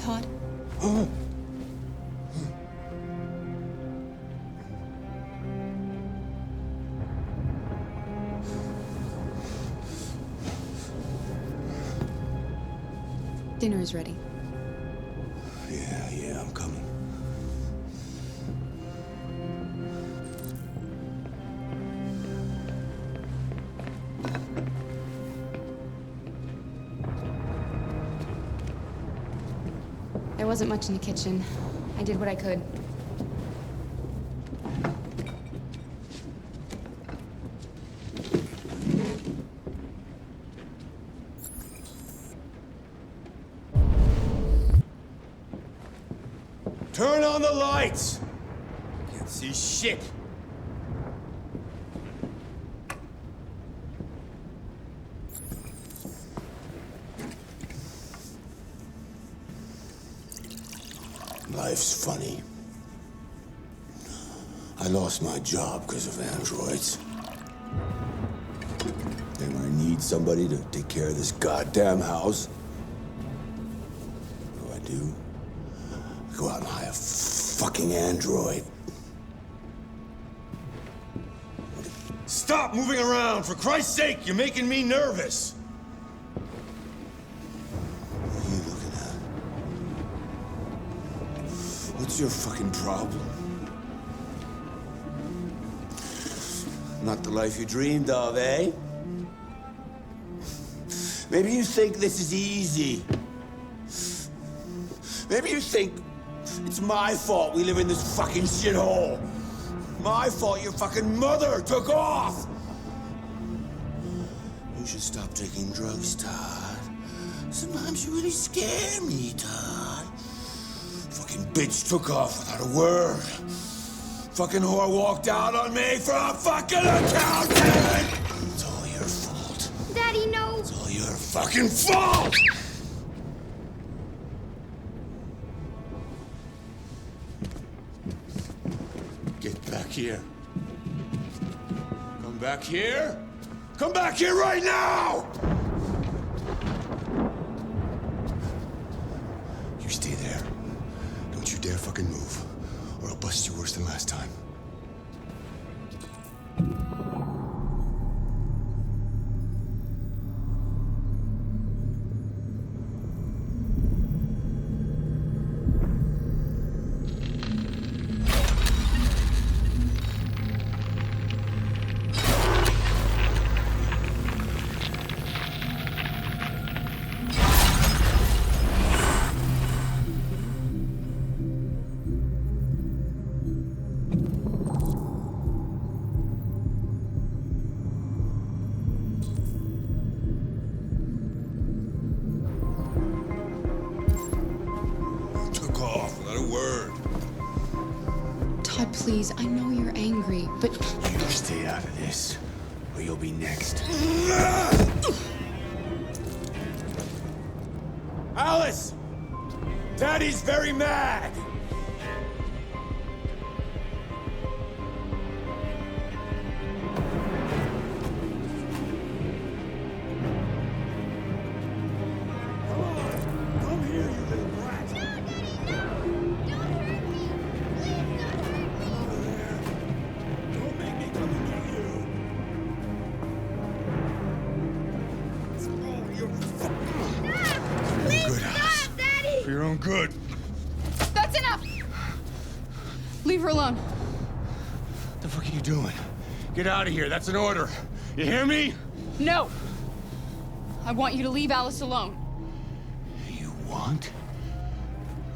Todd? Dinner is ready. Yeah, I'm coming. There wasn't much in the kitchen. I did what I could. Turn on the lights! Can't see shit! Life's funny. I lost my job because of androids. And I need somebody to take care of this goddamn house. What do? I go out and hire a fucking android. Stop moving around! For Christ's sake, you're making me nervous! What are you looking at? What's your fucking problem? Not the life you dreamed of, eh? Maybe you think this is easy. Maybe you think it's my fault we live in this fucking shithole. My fault your fucking mother took off. You should stop taking drugs, Todd. Sometimes you really scare me, Todd. Fucking bitch took off without a word. Fucking whore walked out on me for a fucking accountant! It's all your fault. Daddy, no! It's all your fucking fault! Get back here. Come back here. Come back here right now! You stay there. Don't you dare fucking move, or I'll bust you worse than last time. Todd, please, I know you're angry, but... You stay out of this, or you'll be next. Alice! Daddy's very mad! For your own good. That's enough! Leave her alone. What the fuck are you doing? Get out of here. That's an order. You hear me? No! I want you to leave Alice alone. You want?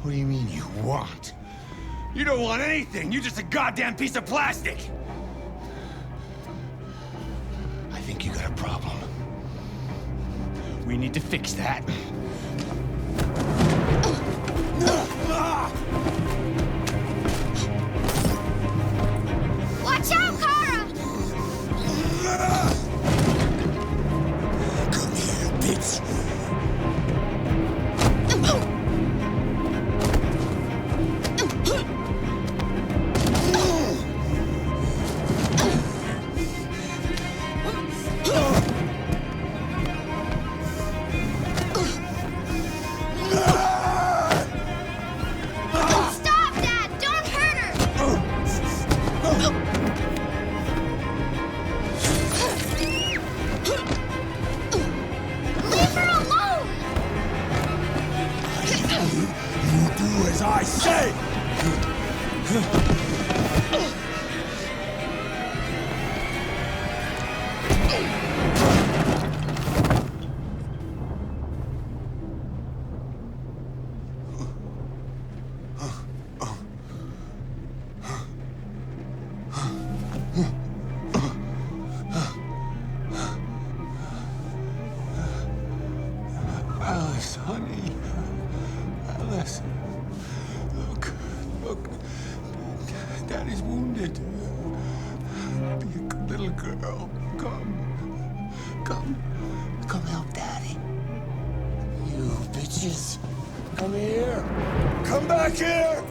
What do you mean you want? You don't want anything. You're just a goddamn piece of plastic. I think you got a problem. We need to fix that. Watch out, Kara! Come here, bitch. I say! Alice, honey. Alice. Look. Daddy's wounded. Be a good little girl. Come help Daddy. You bitches. Come here. Come back here.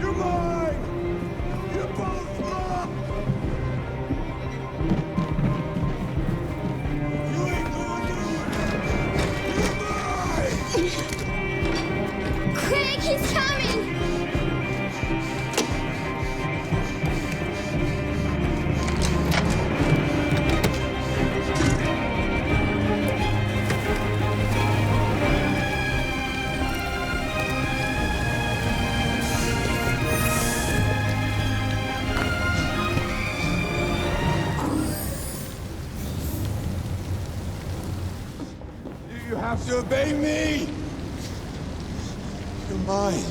You're mine. You're both mine. You ain't going nowhere. You're mine. Craig, he's coming! You have to obey me! You're mine.